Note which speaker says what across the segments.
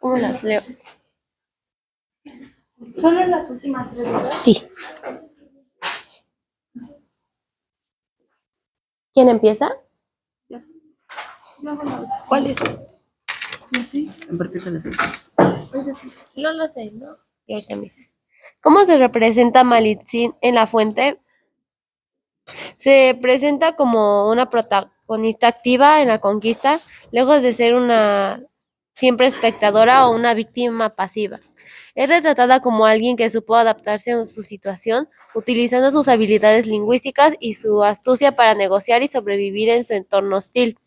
Speaker 1: ¿Cómo las leo?
Speaker 2: Solo las últimas tres, ¿verdad?
Speaker 1: Sí. ¿Quién empieza?
Speaker 2: ¿Cuál es?
Speaker 1: No sé.
Speaker 3: ¿Por qué te lo sé?
Speaker 1: No lo sé, ¿no? Y ahorita me dice. ¿Cómo se representa Malitzin en la fuente? Se presenta como una protagonista activa en la conquista, lejos de ser una siempre espectadora o una víctima pasiva. Es retratada como alguien que supo adaptarse a su situación, utilizando sus habilidades lingüísticas y su astucia para negociar y sobrevivir en su entorno hostil.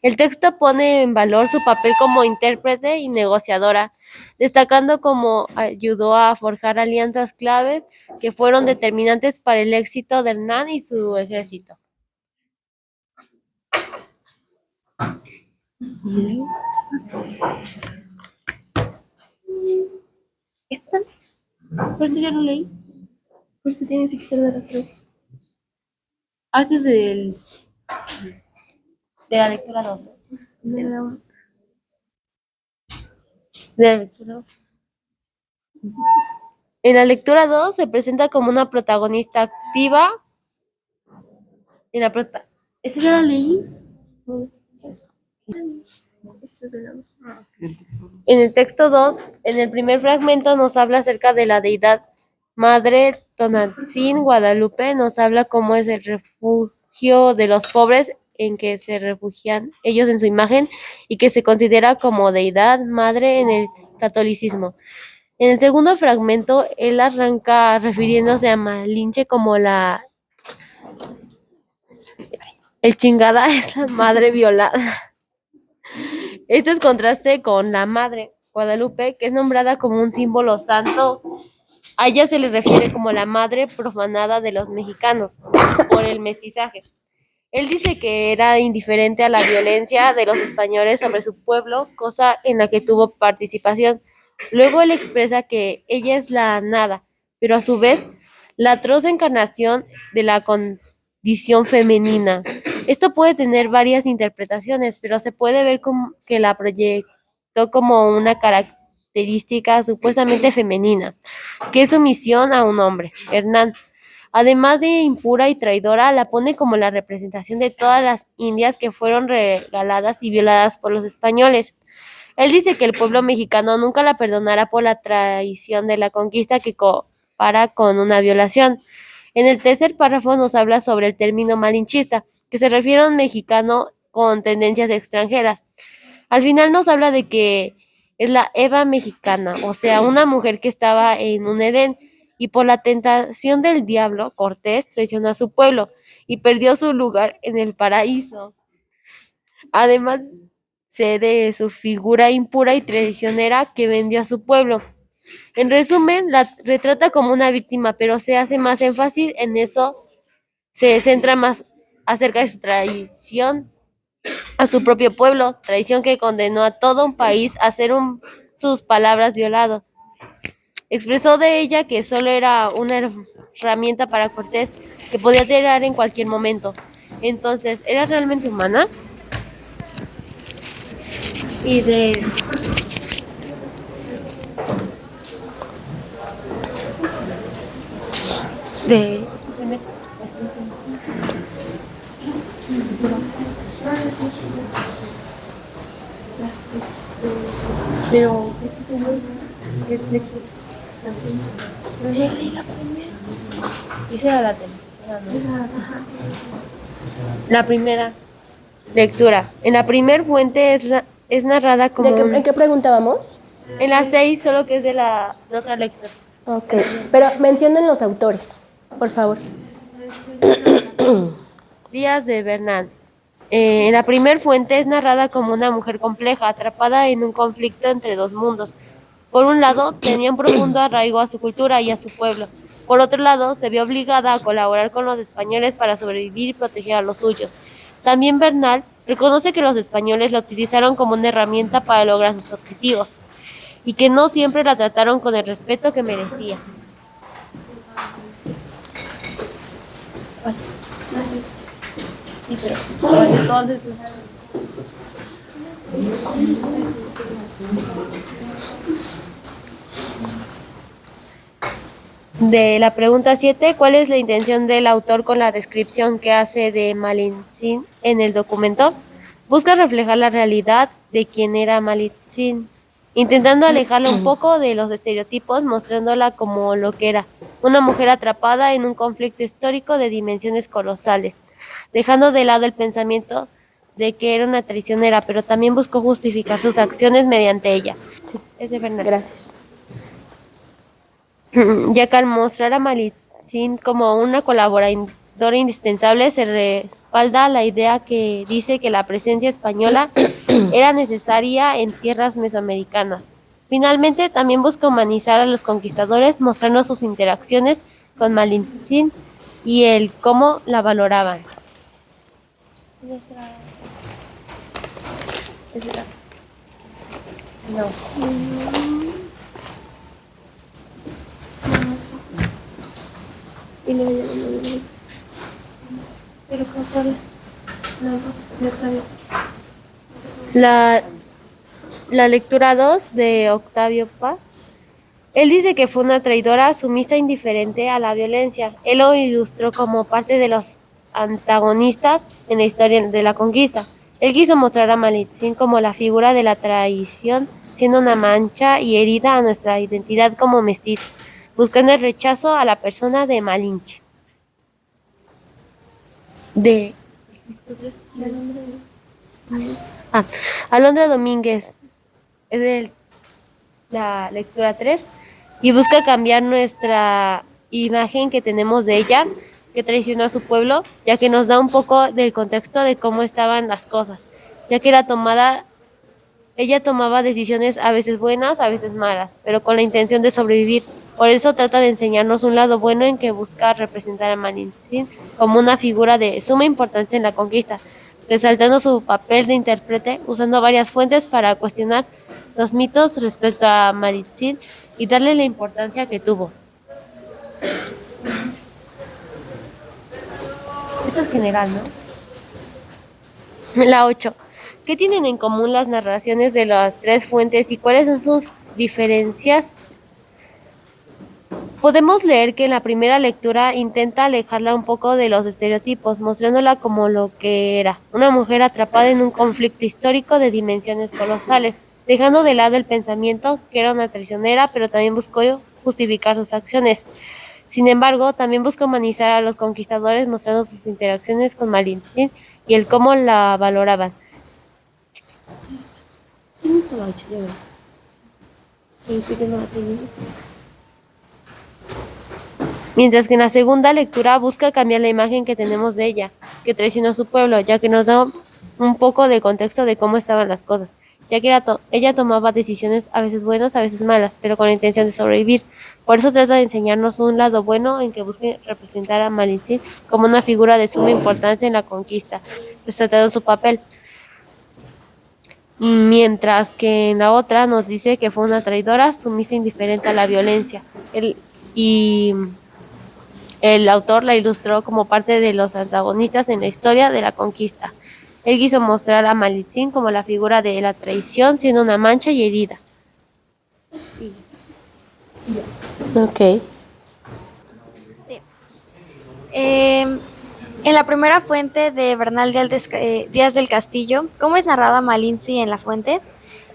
Speaker 1: El texto pone en valor su papel como intérprete y negociadora, destacando cómo ayudó a forjar alianzas claves que fueron determinantes para el éxito de Hernán y su ejército.
Speaker 2: ¿Esta? ¿Por qué ya lo leí? Por eso tiene que ser de las tres.
Speaker 1: Antes de la lectura 2.
Speaker 2: De la-
Speaker 1: De la lectura 2. En la lectura 2 se presenta como una protagonista activa. En la prota ¿Esa ya la leí?
Speaker 2: Esta es de la dos.
Speaker 1: En el texto 2, en el primer fragmento nos habla acerca de la deidad Madre Tonantzin Guadalupe, nos habla cómo es el refugio de los pobres en que se refugian ellos en su imagen y que se considera como deidad madre en el catolicismo. En el segundo fragmento, él arranca refiriéndose a Malinche como el chingada es la madre violada. Esto es contraste con la Madre Guadalupe, que es nombrada como un símbolo santo. A ella se le refiere como la madre profanada de los mexicanos por el mestizaje. Él dice que era indiferente a la violencia de los españoles sobre su pueblo, cosa en la que tuvo participación. Luego él expresa que ella es la nada, pero a su vez la atroz encarnación de la condición femenina. Esto puede tener varias interpretaciones, pero se puede ver como que la proyectó como una característica supuestamente femenina, que es sumisión a un hombre, Hernán. Además de impura y traidora, la pone como la representación de todas las indias que fueron regaladas y violadas por los españoles. Él dice que el pueblo mexicano nunca la perdonará por la traición de la conquista que compara con una violación. En el tercer párrafo nos habla sobre el término malinchista, que se refiere a un mexicano con tendencias extranjeras. Al final nos habla de que es la Eva mexicana, o sea, una mujer que estaba en un Edén y por la tentación del diablo, Cortés traicionó a su pueblo y perdió su lugar en el paraíso. Además, se de su figura impura y traicionera que vendió a su pueblo. En resumen, la retrata como una víctima, pero se hace más énfasis en eso, se centra más acerca de su traición a su propio pueblo, traición que condenó a todo un país a ser sus palabras violado. Expresó de ella que solo era una herramienta para Cortés que podía tirar en cualquier momento. Entonces, ¿era realmente humana? Y de pero esa era la tercera, ¿no? La primera lectura. En la primer fuente es narrada como
Speaker 4: ¿En qué preguntábamos?
Speaker 1: en la 6, solo que es de otra lectura.
Speaker 4: Ok, pero mencionen los autores, por favor.
Speaker 1: Díaz de Bernal. En la primer fuente es narrada como una mujer compleja, atrapada en un conflicto entre dos mundos. Por un lado, tenía un profundo arraigo a su cultura y a su pueblo. Por otro lado, se vio obligada a colaborar con los españoles para sobrevivir y proteger a los suyos. También Bernal reconoce que los españoles la utilizaron como una herramienta para lograr sus objetivos y que no siempre la trataron con el respeto que merecía. Sí, pero entonces De la pregunta 7, ¿cuál es la intención del autor con la descripción que hace de Malintzin en el documento? Busca reflejar la realidad de quién era Malintzin, intentando alejarla un poco de los estereotipos, mostrándola como lo que era, una mujer atrapada en un conflicto histórico de dimensiones colosales, dejando de lado el pensamiento de que era una traicionera, pero también buscó justificar sus acciones mediante ella.
Speaker 4: Sí,
Speaker 1: Es de Fernández.
Speaker 4: gracias.
Speaker 1: Ya que al mostrar a Malintzin como una colaboradora indispensable, se respalda la idea que dice que la presencia española era necesaria en tierras mesoamericanas. Finalmente, también busca humanizar a los conquistadores, mostrando sus interacciones con Malintzin y el cómo la valoraban. No.
Speaker 2: Y luego ya no me. Pero ¿cuál es? No, pues, de Octavio.
Speaker 1: La lectura 2 de Octavio Paz. Él dice que fue una traidora sumisa e indiferente a la violencia. Él lo ilustró como parte de los antagonistas en la historia de la conquista. Él quiso mostrar a Malintzin como la figura de la traición, siendo una mancha y herida a nuestra identidad como mestizo, buscando el rechazo a la persona de Malinche. De Alondra Domínguez es de la lectura 3 y busca cambiar nuestra imagen que tenemos de ella, que traicionó a su pueblo, ya que nos da un poco del contexto de cómo estaban las cosas, ya que ella tomaba decisiones a veces buenas, a veces malas, pero con la intención de sobrevivir. Por eso trata de enseñarnos un lado bueno en que busca representar a Malintzin como una figura de suma importancia en la conquista, resaltando su papel de intérprete, usando varias fuentes para cuestionar los mitos respecto a Malintzin y darle la importancia que tuvo. Esto es general, ¿no? La 8. ¿Qué tienen en común las narraciones de las tres fuentes y cuáles son sus diferencias? Podemos leer que en la primera lectura intenta alejarla un poco de los estereotipos, mostrándola como lo que era, una mujer atrapada en un conflicto histórico de dimensiones colosales, dejando de lado el pensamiento que era una traicionera, pero también buscó justificar sus acciones. Sin embargo, también busca humanizar a los conquistadores, mostrando sus interacciones con Malintzin y el cómo la valoraban. Mientras que en la segunda lectura busca cambiar la imagen que tenemos de ella, que traicionó a su pueblo, ya que nos da un poco de contexto de cómo estaban las cosas, ya que ella tomaba decisiones a veces buenas, a veces malas, pero con la intención de sobrevivir. Por eso trata de enseñarnos un lado bueno en que busque representar a Malintzin como una figura de suma importancia en la conquista, resaltando su papel. Mientras que en la otra nos dice que fue una traidora, sumisa e indiferente a la violencia. El autor la ilustró como parte de los antagonistas en la historia de la conquista. Él quiso mostrar a Malintzin como la figura de la traición, siendo una mancha y herida.
Speaker 4: Ok.
Speaker 3: Sí. En la primera fuente de Bernal Díaz del Castillo, ¿cómo es narrada Malintzin en la fuente?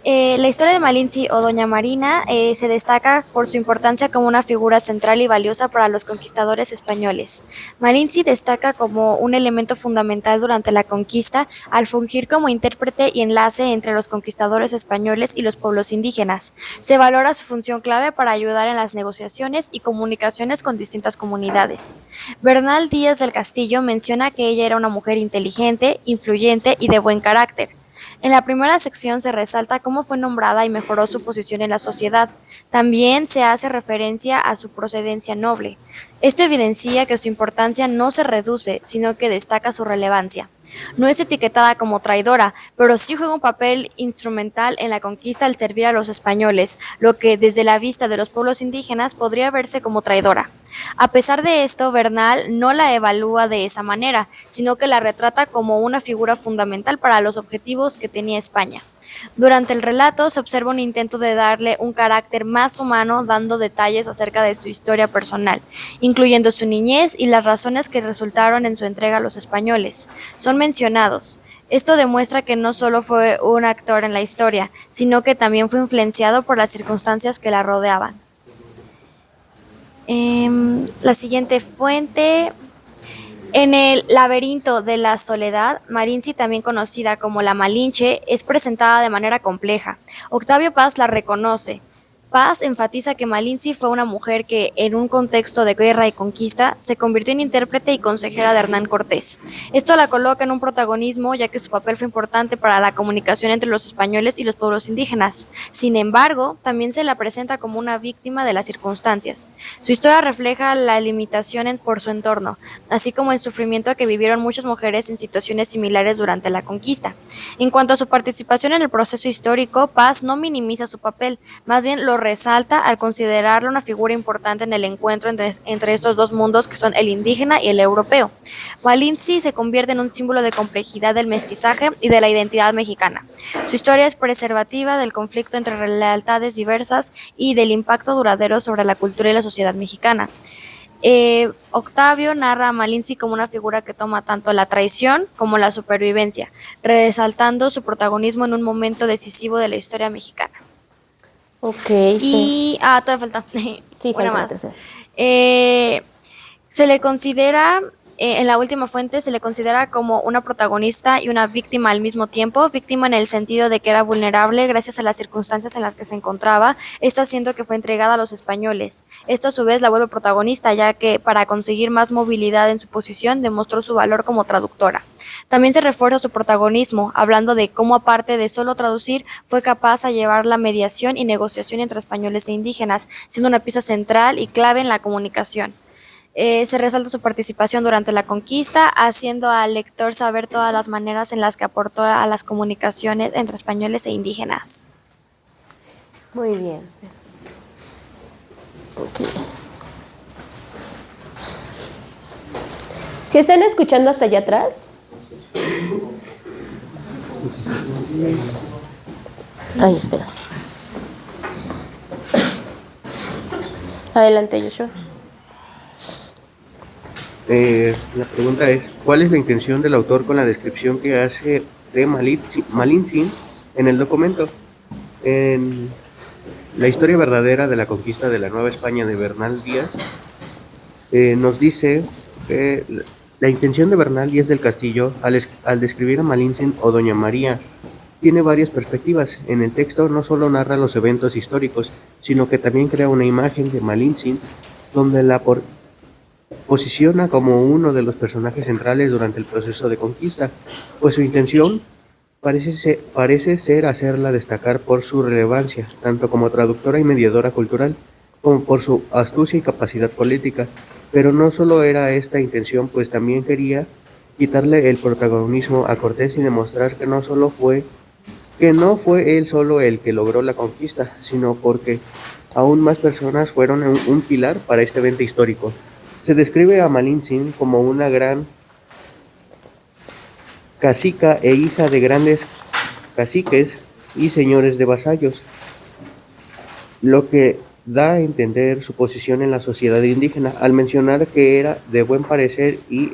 Speaker 3: La historia de Malintzin o Doña Marina se destaca por su importancia como una figura central y valiosa para los conquistadores españoles. Malintzin destaca como un elemento fundamental durante la conquista al fungir como intérprete y enlace entre los conquistadores españoles y los pueblos indígenas. Se valora su función clave para ayudar en las negociaciones y comunicaciones con distintas comunidades. Bernal Díaz del Castillo menciona que ella era una mujer inteligente, influyente y de buen carácter. En la primera sección se resalta cómo fue nombrada y mejoró su posición en la sociedad. También se hace referencia a su procedencia noble. Esto evidencia que su importancia no se reduce, sino que destaca su relevancia. No es etiquetada como traidora, pero sí juega un papel instrumental en la conquista al servir a los españoles, lo que desde la vista de los pueblos indígenas podría verse como traidora. A pesar de esto, Bernal no la evalúa de esa manera, sino que la retrata como una figura fundamental para los objetivos que tenía España. Durante el relato se observa un intento de darle un carácter más humano, dando detalles acerca de su historia personal, incluyendo su niñez y las razones que resultaron en su entrega a los españoles. Son mencionados. Esto demuestra que no solo fue un actor en la historia, sino que también fue influenciado por las circunstancias que la rodeaban. La siguiente fuente. En el Laberinto de la Soledad, Malinche, también conocida como la Malinche, es presentada de manera compleja. Octavio Paz la reconoce. Paz enfatiza que Malinche fue una mujer que, en un contexto de guerra y conquista, se convirtió en intérprete y consejera de Hernán Cortés. Esto la coloca en un protagonismo, ya que su papel fue importante para la comunicación entre los españoles y los pueblos indígenas. Sin embargo, también se la presenta como una víctima de las circunstancias. Su historia refleja las limitaciones por su entorno, así como el sufrimiento que vivieron muchas mujeres en situaciones similares durante la conquista. En cuanto a su participación en el proceso histórico, Paz no minimiza su papel, más bien lo resalta al considerarla una figura importante en el encuentro entre estos dos mundos que son el indígena y el europeo. Malinche se convierte en un símbolo de complejidad del mestizaje y de la identidad mexicana. Su historia es preservativa del conflicto entre lealtades diversas y del impacto duradero sobre la cultura y la sociedad mexicana. Octavio narra a Malinche como una figura que toma tanto la traición como la supervivencia, resaltando su protagonismo en un momento decisivo de la historia mexicana.
Speaker 4: Ok.
Speaker 3: Y, todavía falta
Speaker 4: Sí,
Speaker 3: una
Speaker 4: falta la
Speaker 3: más.
Speaker 4: tercera.
Speaker 3: Se le considera, en la última fuente, se le considera como una protagonista y una víctima al mismo tiempo, víctima en el sentido de que era vulnerable gracias a las circunstancias en las que se encontraba, esta siendo que fue entregada a los españoles. Esto a su vez la vuelve protagonista, ya que para conseguir más movilidad en su posición demostró su valor como traductora. También se refuerza su protagonismo, hablando de cómo aparte de solo traducir, fue capaz de llevar la mediación y negociación entre españoles e indígenas, siendo una pieza central y clave en la comunicación. Se resalta su participación durante la conquista, haciendo al lector saber todas las maneras en las que aportó a las comunicaciones entre españoles e indígenas.
Speaker 4: Muy bien. Ok. ¿Sí están escuchando hasta allá atrás? Ay, espera. Adelante, Joshua.
Speaker 5: La pregunta es, ¿cuál es la intención del autor con la descripción que hace de Malinche en el documento? En la historia verdadera de la conquista de la Nueva España de Bernal Díaz, nos dice que la intención de Bernal Díaz del Castillo, al describir a Malinche o Doña María, tiene varias perspectivas. En el texto no solo narra los eventos históricos, sino que también crea una imagen de Malinche, donde la posiciona como uno de los personajes centrales durante el proceso de conquista, pues su intención parece ser hacerla destacar por su relevancia, tanto como traductora y mediadora cultural, como por su astucia y capacidad política. Pero no solo era esta intención, pues también quería quitarle el protagonismo a Cortés y demostrar que no fue él solo el que logró la conquista, sino porque aún más personas fueron un pilar para este evento histórico. Se describe a Malinche como una gran cacica e hija de grandes caciques y señores de vasallos, lo que da a entender su posición en la sociedad indígena, al mencionar que era de buen parecer y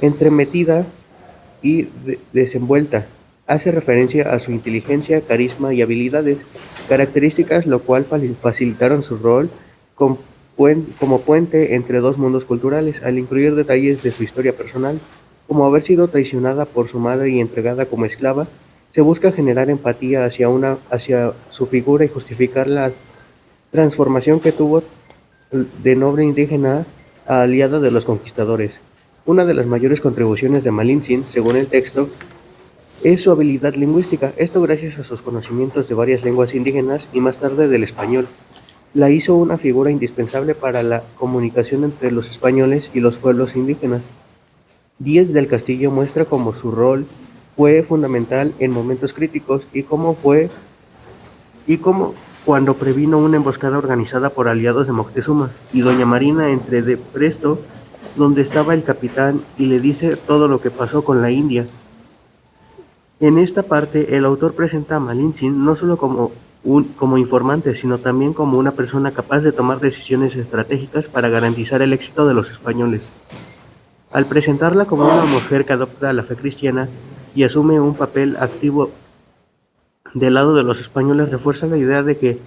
Speaker 5: entremetida y desenvuelta. Hace referencia a su inteligencia, carisma y habilidades, características lo cual facilitaron su rol como puente entre dos mundos culturales, al incluir detalles de su historia personal, como haber sido traicionada por su madre y entregada como esclava. Se busca generar empatía hacia su figura y justificar la transformación que tuvo de noble indígena a aliada de los conquistadores. Una de las mayores contribuciones de Malinche, según el texto, es su habilidad lingüística, esto gracias a sus conocimientos de varias lenguas indígenas y más tarde del español. La hizo una figura indispensable para la comunicación entre los españoles y los pueblos indígenas. Díaz del Castillo muestra cómo su rol fue fundamental en momentos críticos y cómo cuando previno una emboscada organizada por aliados de Moctezuma y Doña Marina entre de presto donde estaba el capitán y le dice todo lo que pasó con la India. En esta parte, el autor presenta a Malintzin no solo como informante, sino también como una persona capaz de tomar decisiones estratégicas para garantizar el éxito de los españoles. Al presentarla como una mujer que adopta la fe cristiana y asume un papel activo del lado de los españoles, refuerza la idea de que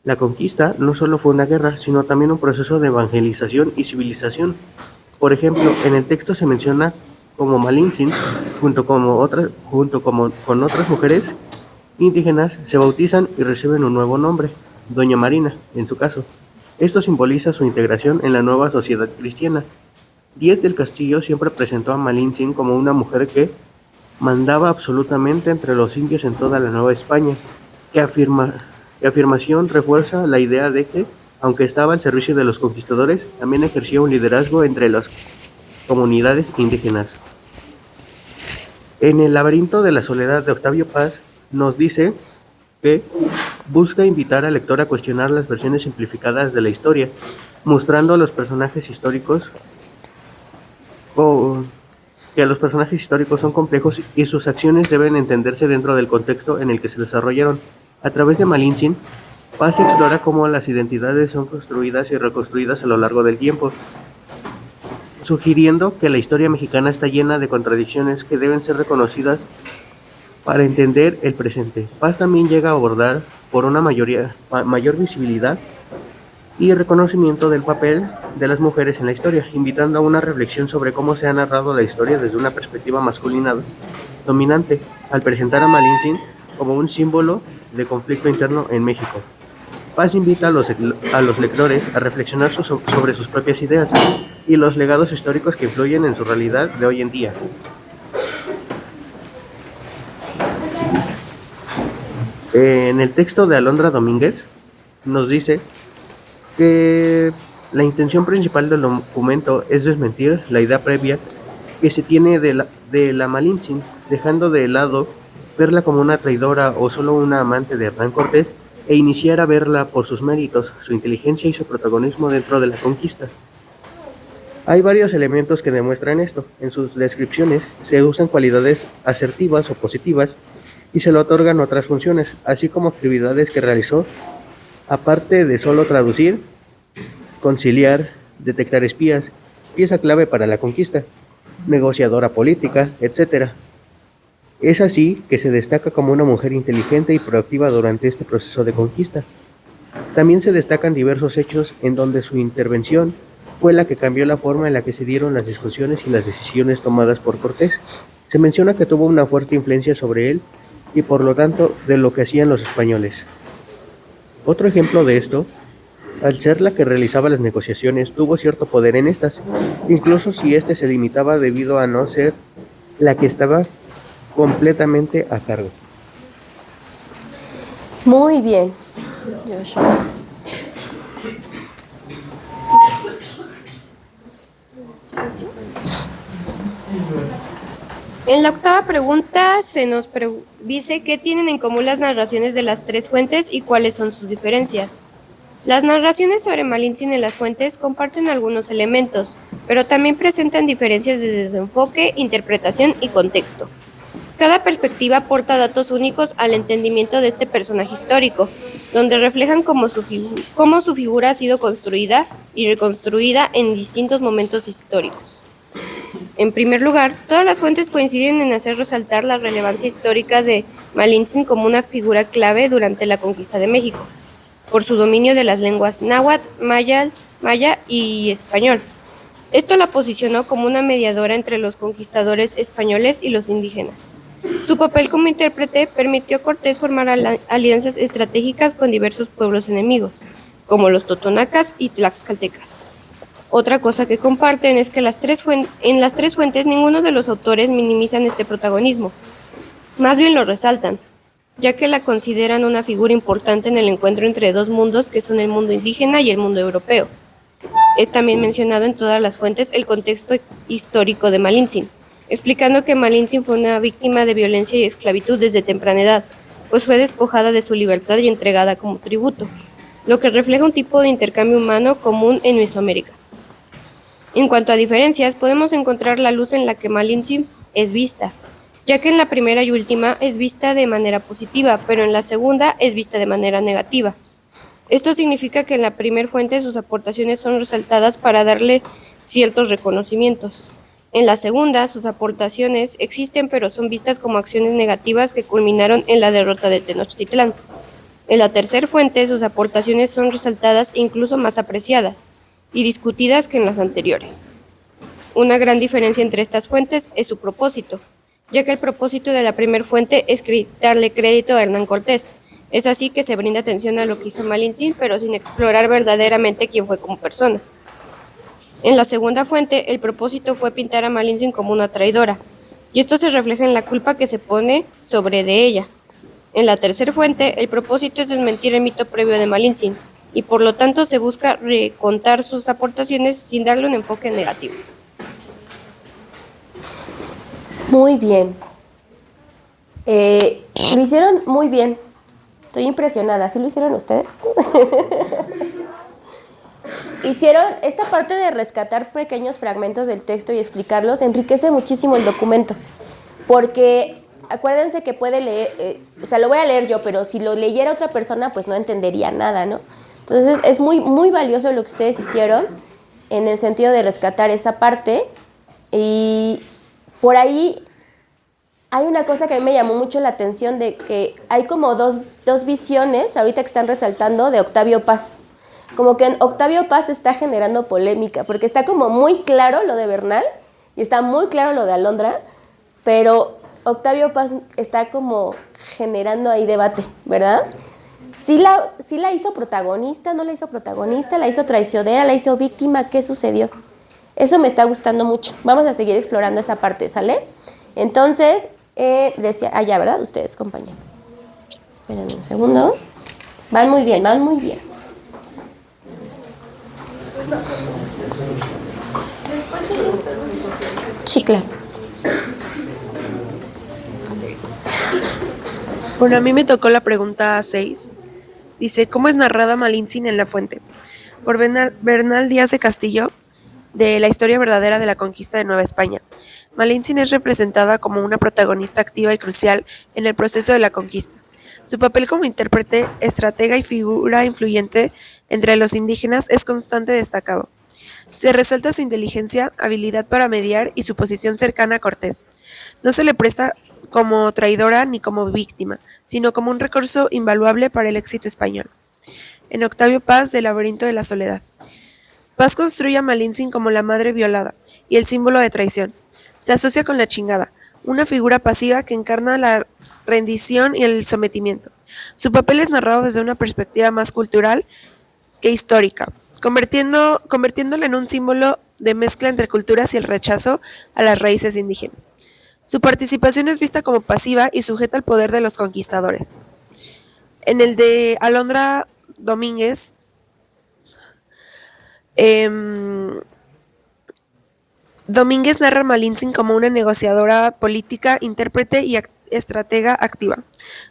Speaker 5: la conquista no solo fue una guerra, sino también un proceso de evangelización y civilización. Por ejemplo, en el texto se menciona como Malintzin, con otras mujeres indígenas, se bautizan y reciben un nuevo nombre, Doña Marina, en su caso. Esto simboliza su integración en la nueva sociedad cristiana. Díez del Castillo siempre presentó a Malintzin como una mujer que mandaba absolutamente entre los indios en toda la Nueva España, que afirmación refuerza la idea de que, aunque estaba al servicio de los conquistadores, también ejerció un liderazgo entre las comunidades indígenas. En El laberinto de la soledad de Octavio Paz nos dice que busca invitar al lector a cuestionar las versiones simplificadas de la historia, mostrando a los personajes históricos que los personajes históricos son complejos y sus acciones deben entenderse dentro del contexto en el que se desarrollaron. A través de Malintzin, Paz explora cómo las identidades son construidas y reconstruidas a lo largo del tiempo, sugiriendo que la historia mexicana está llena de contradicciones que deben ser reconocidas para entender el presente. Paz también llega a abordar por una mayor visibilidad y reconocimiento del papel de las mujeres en la historia, invitando a una reflexión sobre cómo se ha narrado la historia desde una perspectiva masculina dominante, al presentar a Malintzin como un símbolo de conflicto interno en México. Paz invita a los lectores a reflexionar sobre sus propias ideas y los legados históricos que influyen en su realidad de hoy en día. En el texto de Alondra Domínguez nos dice que la intención principal del documento es desmentir la idea previa que se tiene de la Malintzin, dejando de lado verla como una traidora o solo una amante de Hernán Cortés e iniciar a verla por sus méritos, su inteligencia y su protagonismo dentro de la conquista. Hay varios elementos que demuestran esto. En sus descripciones se usan cualidades asertivas o positivas y se le otorgan otras funciones, así como actividades que realizó, aparte de solo traducir, conciliar, detectar espías, pieza clave para la conquista, negociadora política, etc. Es así que se destaca como una mujer inteligente y proactiva durante este proceso de conquista. También se destacan diversos hechos en donde su intervención fue la que cambió la forma en la que se dieron las discusiones y las decisiones tomadas por Cortés. Se menciona que tuvo una fuerte influencia sobre él y por lo tanto de lo que hacían los españoles. Otro ejemplo de esto, al ser la que realizaba las negociaciones, tuvo cierto poder en estas, incluso si éste se limitaba debido a no ser la que estaba completamente a cargo.
Speaker 4: Muy bien, Joshua.
Speaker 2: En la octava pregunta se nos dice qué tienen en común las narraciones de las tres fuentes y cuáles son sus diferencias. Las narraciones sobre Malintzin en las fuentes comparten algunos elementos, pero también presentan diferencias desde su enfoque, interpretación y contexto. Cada perspectiva aporta datos únicos al entendimiento de este personaje histórico, donde reflejan cómo su figura ha sido construida y reconstruida en distintos momentos históricos. En primer lugar, todas las fuentes coinciden en hacer resaltar la relevancia histórica de Malintzin como una figura clave durante la conquista de México, por su dominio de las lenguas náhuatl, maya y español. Esto la posicionó como una mediadora entre los conquistadores españoles y los indígenas. Su papel como intérprete permitió a Cortés formar alianzas estratégicas con diversos pueblos enemigos, como los totonacas y tlaxcaltecas. Otra cosa que comparten es que en las tres fuentes ninguno de los autores minimizan este protagonismo, más bien lo resaltan, ya que la consideran una figura importante en el encuentro entre dos mundos que son el mundo indígena y el mundo europeo. Es también mencionado en todas las fuentes el contexto histórico de Malintzin, explicando que Malintzin fue una víctima de violencia y esclavitud desde temprana edad, pues fue despojada de su libertad y entregada como tributo, lo que refleja un tipo de intercambio humano común en Mesoamérica. En cuanto a diferencias, podemos encontrar la luz en la que Malintzin es vista. ya que en la primera y última es vista de manera positiva, pero en la segunda es vista de manera negativa. Esto significa que en la primera fuente sus aportaciones son resaltadas para darle ciertos reconocimientos. En la segunda, sus aportaciones existen pero son vistas como acciones negativas que culminaron en la derrota de Tenochtitlán. En la tercera fuente, sus aportaciones son resaltadas e incluso más apreciadas y discutidas que en las anteriores. Una gran diferencia entre estas fuentes es su propósito, ya que el propósito de la primera fuente es darle crédito a Hernán Cortés. Es así que se brinda atención a lo que hizo Malintzin, pero sin explorar verdaderamente quién fue como persona. En la segunda fuente, el propósito fue pintar a Malintzin como una traidora, y esto se refleja en la culpa que se pone sobre de ella. En la tercera fuente, el propósito es desmentir el mito previo de Malintzin, y por lo tanto se busca recontar sus aportaciones sin darle un enfoque negativo.
Speaker 4: Muy bien. Lo hicieron muy bien. Estoy impresionada. ¿Sí lo hicieron ustedes? Hicieron esta parte de rescatar pequeños fragmentos del texto y explicarlos, enriquece muchísimo el documento. Porque acuérdense que puede leer, lo voy a leer yo, pero si lo leyera otra persona, pues no entendería nada, ¿no? Entonces es muy, muy valioso lo que ustedes hicieron en el sentido de rescatar esa parte. Y por ahí hay una cosa que a mí me llamó mucho la atención, de que hay como dos visiones, ahorita que están resaltando, de Octavio Paz. Como que en Octavio Paz está generando polémica, porque está como muy claro lo de Bernal y está muy claro lo de Alondra, pero Octavio Paz está como generando ahí debate, ¿verdad? ¿Sí la hizo protagonista, no la hizo protagonista, la hizo traicionera, la hizo víctima? ¿Qué sucedió? Eso me está gustando mucho. Vamos a seguir explorando esa parte, ¿sale? Entonces, decía, ya, ¿verdad? Ustedes, compañeros. Espérenme un segundo. Van muy bien, van muy bien. Sí, claro.
Speaker 6: Bueno, a mí me tocó la pregunta 6. Dice, ¿cómo es narrada Malintzin en la fuente? Por Bernal Díaz de Castillo, de La historia verdadera de la conquista de Nueva España. Malintzin es representada como una protagonista activa y crucial en el proceso de la conquista. Su papel como intérprete, estratega y figura influyente entre los indígenas es constante destacado. Se resalta su inteligencia, habilidad para mediar y su posición cercana a Cortés. No se le presta como traidora ni como víctima, sino como un recurso invaluable para el éxito español. En Octavio Paz, del laberinto de la soledad. Paz construye a Malintzin como la madre violada y el símbolo de traición. Se asocia con la chingada, una figura pasiva que encarna la rendición y el sometimiento. Su papel es narrado desde una perspectiva más cultural que histórica, convirtiéndola en un símbolo de mezcla entre culturas y el rechazo a las raíces indígenas. Su participación es vista como pasiva y sujeta al poder de los conquistadores. En el de Alondra Domínguez, Domínguez narra a Malintzin como una negociadora política, intérprete y estratega activa.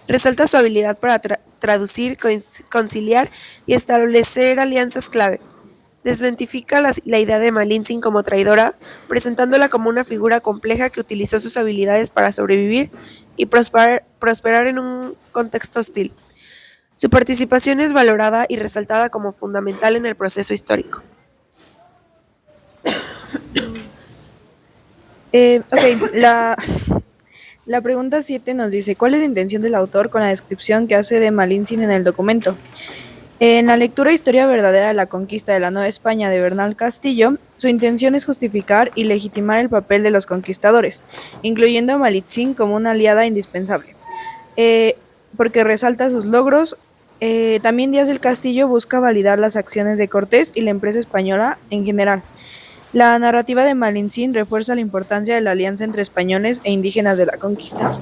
Speaker 6: Resalta su habilidad para traducir, conciliar y establecer alianzas clave. Desmitifica la idea de Malintzin como traidora, presentándola como una figura compleja que utilizó sus habilidades para sobrevivir y prosperar en un contexto hostil. Su participación es valorada y resaltada como fundamental en el proceso histórico.
Speaker 7: La pregunta 7 nos dice, ¿cuál es la intención del autor con la descripción que hace de Malintzin en el documento? En la lectura Historia verdadera de la conquista de la Nueva España de Bernal Castillo, su intención es justificar y legitimar el papel de los conquistadores, incluyendo a Malintzin como una aliada indispensable, porque resalta sus logros. También Díaz del Castillo busca validar las acciones de Cortés y la empresa española en general. La narrativa de Malintzin refuerza la importancia de la alianza entre españoles e indígenas de la conquista.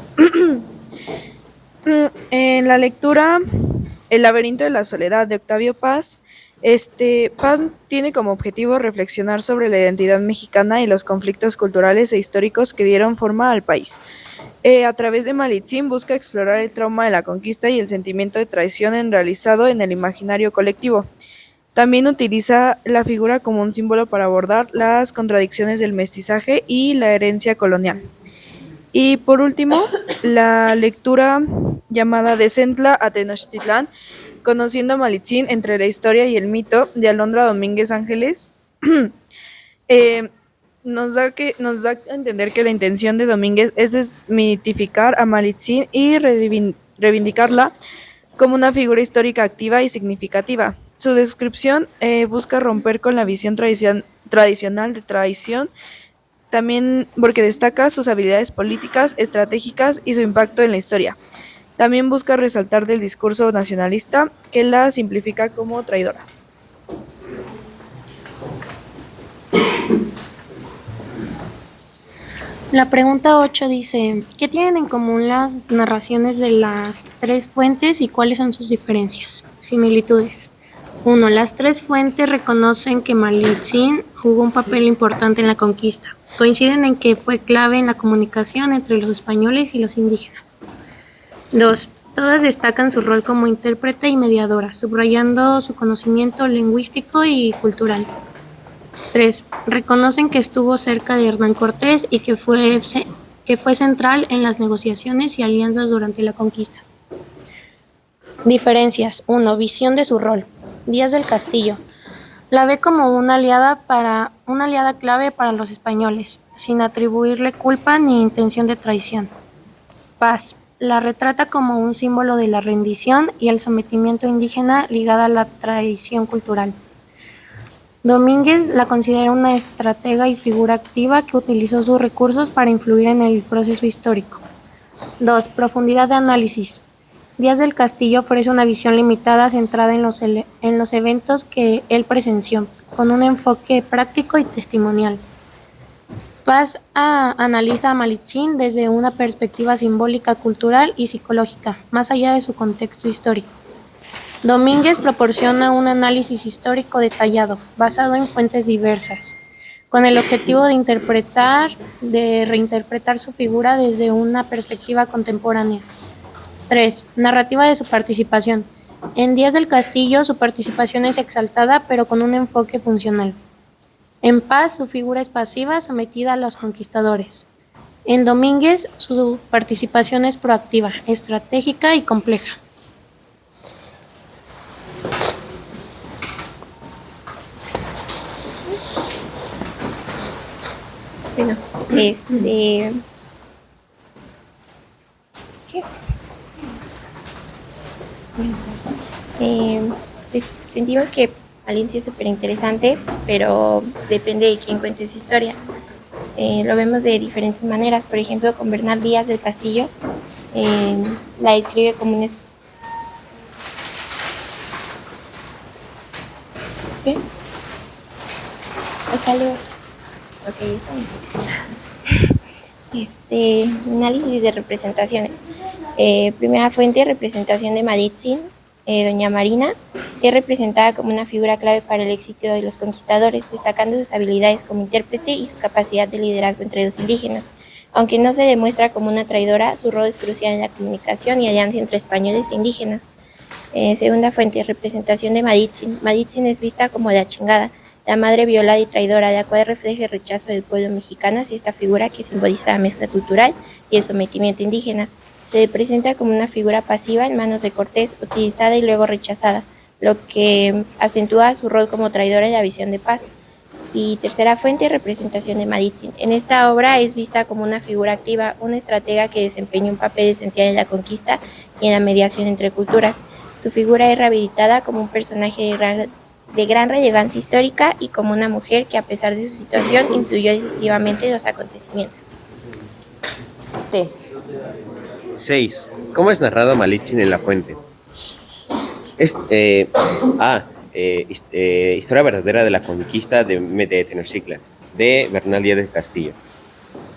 Speaker 7: En la lectura El laberinto de la soledad de Octavio Paz, Paz tiene como objetivo reflexionar sobre la identidad mexicana y los conflictos culturales e históricos que dieron forma al país. A través de Malintzin busca explorar el trauma de la conquista y el sentimiento de traición realizado en el imaginario colectivo. También utiliza la figura como un símbolo para abordar las contradicciones del mestizaje y la herencia colonial. Y por último, la lectura llamada De Centla a Tenochtitlán, conociendo a Malitzin entre la historia y el mito, de Alondra Domínguez Ángeles, eh, nos da a entender que la intención de Domínguez es desmitificar a Malitzin y reivindicarla como una figura histórica activa y significativa. Su descripción busca romper con la visión tradicional de traición, también porque destaca sus habilidades políticas, estratégicas y su impacto en la historia. También busca resaltar del discurso nacionalista, que la simplifica como traidora.
Speaker 2: La pregunta 8 dice, ¿qué tienen en común las narraciones de las tres fuentes y cuáles son sus diferencias? Similitudes. 1. Las tres fuentes reconocen que Malitzin jugó un papel importante en la conquista. Coinciden en que fue clave en la comunicación entre los españoles y los indígenas. 2. Todas destacan su rol como intérprete y mediadora, subrayando su conocimiento lingüístico y cultural. 3. Reconocen que estuvo cerca de Hernán Cortés y que fue central en las negociaciones y alianzas durante la conquista. Diferencias. 1. Visión de su rol. Díaz del Castillo la ve como una aliada clave para los españoles, sin atribuirle culpa ni intención de traición. Paz la retrata como un símbolo de la rendición y el sometimiento indígena ligada a la tradición cultural. Domínguez la considera una estratega y figura activa que utilizó sus recursos para influir en el proceso histórico. 2. Profundidad de análisis. Díaz del Castillo ofrece una visión limitada centrada en los eventos que él presenció, con un enfoque práctico y testimonial. Paz analiza a Malitzin desde una perspectiva simbólica, cultural y psicológica, más allá de su contexto histórico. Domínguez proporciona un análisis histórico detallado, basado en fuentes diversas, con el objetivo de reinterpretar su figura desde una perspectiva contemporánea. 3. Narrativa de su participación. En Díaz del Castillo su participación es exaltada, pero con un enfoque funcional. En Paz su figura es pasiva, sometida a los conquistadores. En Domínguez su participación es proactiva, estratégica y compleja.
Speaker 8: Bueno, ¿qué? Pues, sentimos que Valencia es súper interesante, pero depende de quién cuente su historia. Lo vemos de diferentes maneras. Por ejemplo, con Bernal Díaz del Castillo, la describe como un... ¿Qué? Saludos. Ok, eso. Análisis de representaciones. Primera fuente, representación de Malitzin. Doña Marina es representada como una figura clave para el éxito de los conquistadores, destacando sus habilidades como intérprete y su capacidad de liderazgo entre los indígenas. Aunque no se demuestra como una traidora, su rol es crucial en la comunicación y alianza entre españoles e indígenas. Segunda fuente, representación de Malitzin. Malitzin es vista como la chingada, la madre violada y traidora, la cual refleja el rechazo del pueblo mexicano hacia esta figura que simboliza la mezcla cultural y el sometimiento indígena. Se presenta como una figura pasiva en manos de Cortés, utilizada y luego rechazada, lo que acentúa su rol como traidora en la visión de Paz. Y tercera fuente, representación de Malitzin. En esta obra es vista como una figura activa, una estratega que desempeña un papel esencial en la conquista y en la mediación entre culturas. Su figura es rehabilitada como un personaje de gran relevancia histórica y como una mujer que, a pesar de su situación, influyó decisivamente en los acontecimientos.
Speaker 5: 6. ¿Cómo es narrado Malitzin en la fuente? Historia verdadera de la conquista de Tenochtitlan, de Bernal Díaz del Castillo.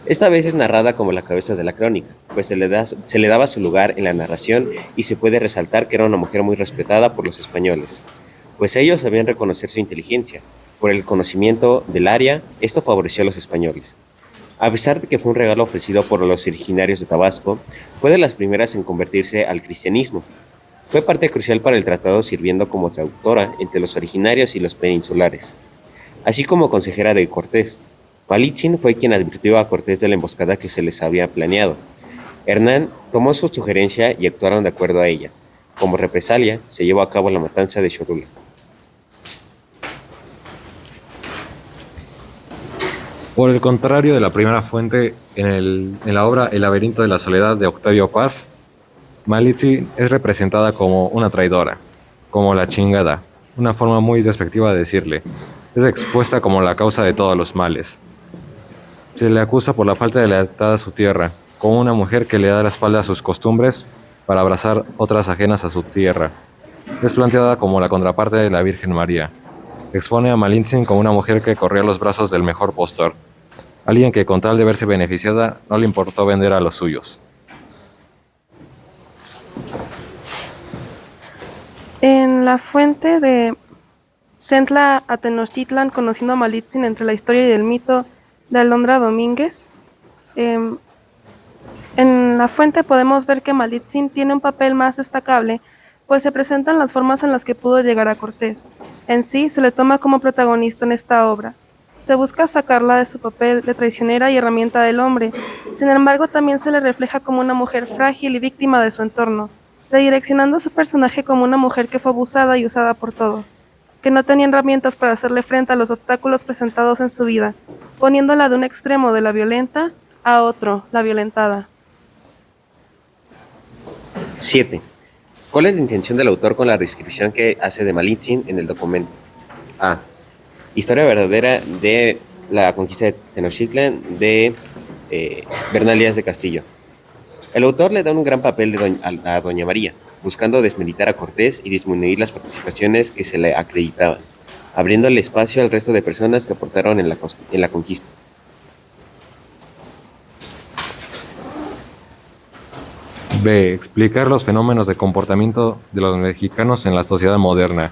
Speaker 5: Esta vez es narrada como la cabeza de la crónica, pues se le daba su lugar en la narración y se puede resaltar que era una mujer muy respetada por los españoles, pues ellos sabían reconocer su inteligencia. Por el conocimiento del área, esto favoreció a los españoles. A pesar de que fue un regalo ofrecido por los originarios de Tabasco, fue de las primeras en convertirse al cristianismo. Fue parte crucial para el tratado, sirviendo como traductora entre los originarios y los peninsulares, así como consejera de Cortés.
Speaker 9: Malitzin fue quien advirtió a Cortés de la emboscada que se les había planeado. Hernán tomó su sugerencia y actuaron de acuerdo a ella. Como represalia, se llevó a cabo la matanza de Cholula.
Speaker 10: Por el contrario de la primera fuente, en la obra El laberinto de la soledad de Octavio Paz, Malitzin es representada como una traidora, como la chingada, una forma muy despectiva de decirle. Es expuesta como la causa de todos los males. Se le acusa por la falta de lealtad a su tierra, como una mujer que le da la espalda a sus costumbres para abrazar otras ajenas a su tierra. Es planteada como la contraparte de la Virgen María. Expone a Malitzin como una mujer que corría a los brazos del mejor postor, alguien que con tal de verse beneficiada no le importó vender a los suyos.
Speaker 11: En la fuente de Centla a Tenochtitlan, conociendo a Malitzin entre la historia y el mito de Alondra Domínguez, en la fuente podemos ver que Malitzin tiene un papel más destacable, pues se presentan las formas en las que pudo llegar a Cortés. En sí, se le toma como protagonista en esta obra. Se busca sacarla de su papel de traicionera y herramienta del hombre. Sin embargo, también se le refleja como una mujer frágil y víctima de su entorno, redireccionando a su personaje como una mujer que fue abusada y usada por todos, que no tenía herramientas para hacerle frente a los obstáculos presentados en su vida, poniéndola de un extremo de la violenta a otro, la violentada.
Speaker 9: 7. ¿Cuál es la intención del autor con la descripción que hace de Malitzin en el documento? A. Historia verdadera de la conquista de Tenochtitlan de Bernal Díaz de Castillo. El autor le da un gran papel a Doña María, buscando desmilitar a Cortés y disminuir las participaciones que se le acreditaban, abriéndole espacio al resto de personas que aportaron en la conquista.
Speaker 10: B. Explicar los fenómenos de comportamiento de los mexicanos en la sociedad moderna,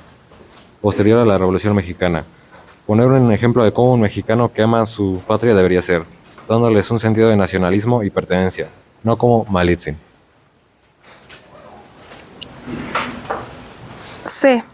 Speaker 10: posterior a la Revolución Mexicana. Poner un ejemplo de cómo un mexicano que ama su patria debería ser, dándoles un sentido de nacionalismo y pertenencia, no como Malitzin.
Speaker 11: C.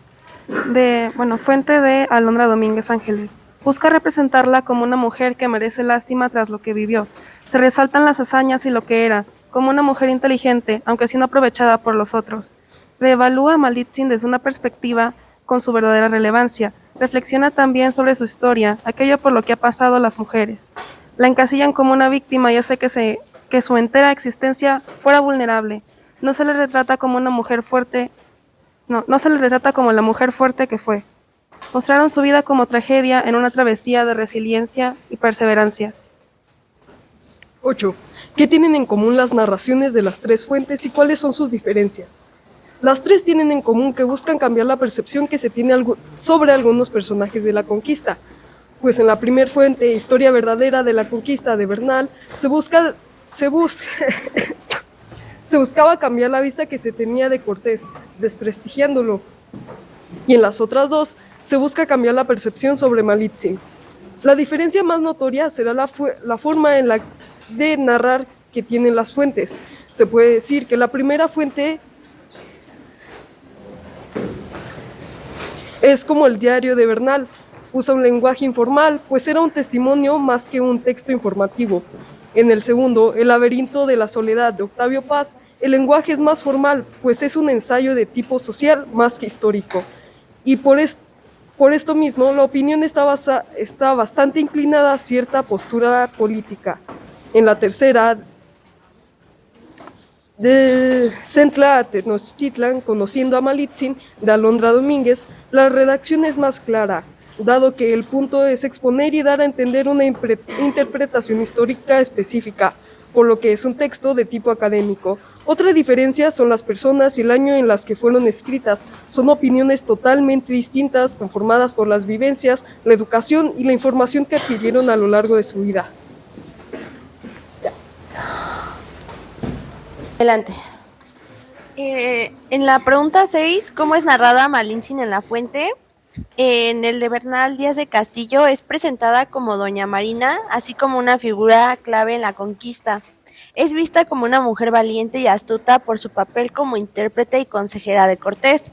Speaker 11: Fuente de Alondra Domínguez Ángeles. Busca representarla como una mujer que merece lástima tras lo que vivió. Se resaltan las hazañas y lo que era, como una mujer inteligente, aunque siendo aprovechada por los otros. Reevalúa a Malitzin desde una perspectiva con su verdadera relevancia. Reflexiona también sobre su historia, aquello por lo que ha pasado las mujeres. La encasillan como una víctima y hace que su entera existencia fuera vulnerable. No se le retrata como una mujer fuerte, no se le retrata como la mujer fuerte que fue. Mostraron su vida como tragedia en una travesía de resiliencia y perseverancia.
Speaker 12: 8. ¿Qué tienen en común las narraciones de las tres fuentes y cuáles son sus diferencias? Las tres tienen en común que buscan cambiar la percepción que se tiene sobre algunos personajes de la conquista. Pues en la primera fuente, Historia verdadera de la conquista de Bernal, se buscaba cambiar la vista que se tenía de Cortés, desprestigiándolo. Y en las otras dos, se busca cambiar la percepción sobre Malitzin. La diferencia más notoria será la forma de narrar que tienen las fuentes. Se puede decir que la primera fuente es como el diario de Bernal. Usa un lenguaje informal, pues era un testimonio más que un texto informativo. En el segundo, El laberinto de la soledad de Octavio Paz, el lenguaje es más formal, pues es un ensayo de tipo social más que histórico. Y por esto mismo, la opinión está bastante inclinada a cierta postura política. En la tercera, de Centla a Tenochtitlan, conociendo a Malitzin, de Alondra Domínguez, la redacción es más clara, dado que el punto es exponer y dar a entender una interpretación histórica específica, por lo que es un texto de tipo académico. Otra diferencia son las personas y el año en las que fueron escritas. Son opiniones totalmente distintas, conformadas por las vivencias, la educación y la información que adquirieron a lo largo de su vida.
Speaker 4: Adelante.
Speaker 1: En la pregunta 6, ¿cómo es narrada Malitzin en la fuente? En el de Bernal Díaz de Castillo es presentada como Doña Marina, así como una figura clave en la conquista. Es vista como una mujer valiente y astuta por su papel como intérprete y consejera de Cortés.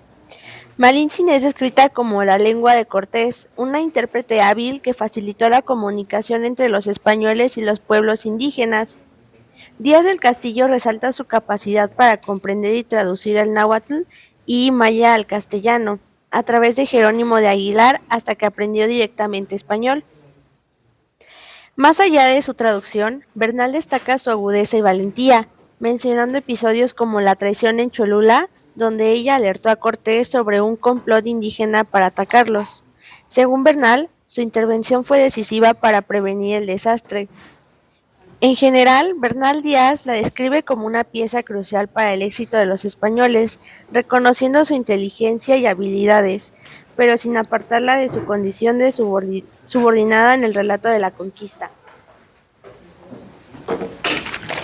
Speaker 13: Malintzin es descrita como la lengua de Cortés, una intérprete hábil que facilitó la comunicación entre los españoles y los pueblos indígenas. Díaz del Castillo resalta su capacidad para comprender y traducir el náhuatl y maya al castellano, a través de Jerónimo de Aguilar hasta que aprendió directamente español. Más allá de su traducción, Bernal destaca su agudeza y valentía, mencionando episodios como la traición en Cholula, donde ella alertó a Cortés sobre un complot indígena para atacarlos. Según Bernal, su intervención fue decisiva para prevenir el desastre. En general, Bernal Díaz la describe como una pieza crucial para el éxito de los españoles, reconociendo su inteligencia y habilidades, pero sin apartarla de su condición de subordinada en el relato de la conquista.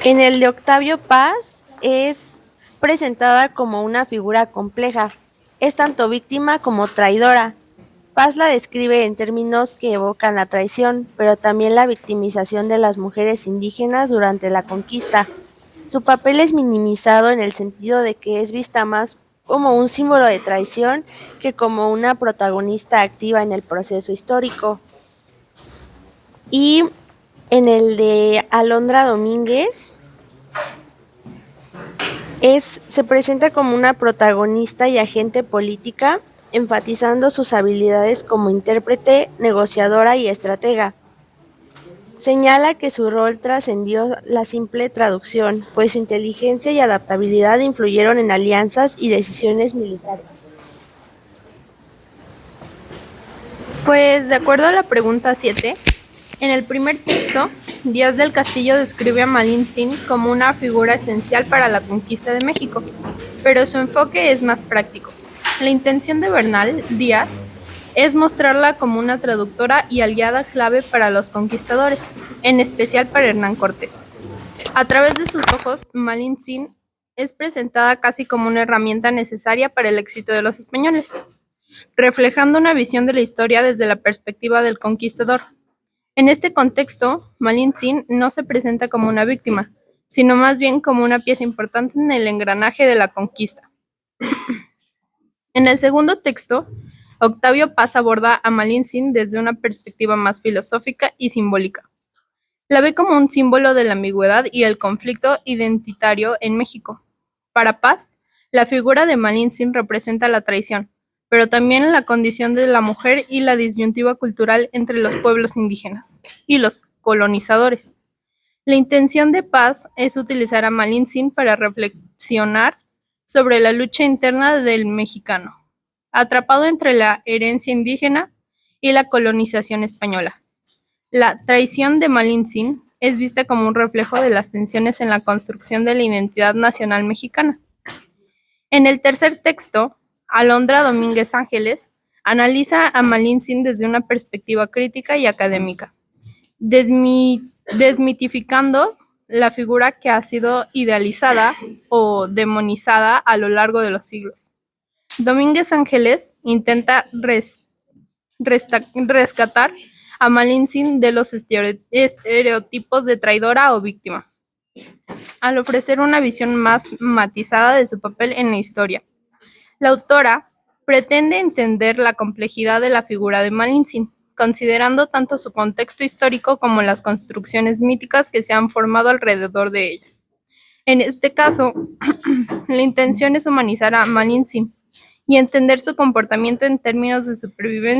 Speaker 13: En el de Octavio Paz es presentada como una figura compleja, es tanto víctima como traidora. Paz la describe en términos que evocan la traición, pero también la victimización de las mujeres indígenas durante la conquista. Su papel es minimizado en el sentido de que es vista más como un símbolo de traición que como una protagonista activa en el proceso histórico. Y en el de Alondra Domínguez se presenta como una protagonista y agente política, enfatizando sus habilidades como intérprete, negociadora y estratega. Señala que su rol trascendió la simple traducción, pues su inteligencia y adaptabilidad influyeron en alianzas y decisiones militares.
Speaker 2: Pues de acuerdo a la pregunta 7, en el primer texto, Díaz del Castillo describe a Malintzin como una figura esencial para la conquista de México, pero su enfoque es más práctico. La intención de Bernal Díaz es mostrarla como una traductora y aliada clave para los conquistadores, en especial para Hernán Cortés. A través de sus ojos, Malintzin es presentada casi como una herramienta necesaria para el éxito de los españoles, reflejando una visión de la historia desde la perspectiva del conquistador. En este contexto, Malintzin no se presenta como una víctima, sino más bien como una pieza importante en el engranaje de la conquista. En el segundo texto, Octavio Paz aborda a Malintzin desde una perspectiva más filosófica y simbólica. La ve como un símbolo de la ambigüedad y el conflicto identitario en México. Para Paz, la figura de Malintzin representa la traición, pero también la condición de la mujer y la disyuntiva cultural entre los pueblos indígenas y los colonizadores. La intención de Paz es utilizar a Malintzin para reflexionar sobre la lucha interna del mexicano, atrapado entre la herencia indígena y la colonización española. La traición de Malintzin es vista como un reflejo de las tensiones en la construcción de la identidad nacional mexicana. En el tercer texto, Alondra Domínguez Ángeles analiza a Malintzin desde una perspectiva crítica y académica, desmitificando la figura que ha sido idealizada o demonizada a lo largo de los siglos. Domínguez Ángeles intenta rescatar a Malintzin de los estereotipos de traidora o víctima, al ofrecer una visión más matizada de su papel en la historia. La autora pretende entender la complejidad de la figura de Malintzin, considerando tanto su contexto histórico como las construcciones míticas que se han formado alrededor de ella. En este caso, la intención es humanizar a Malintzin y entender su comportamiento en términos de supervivencia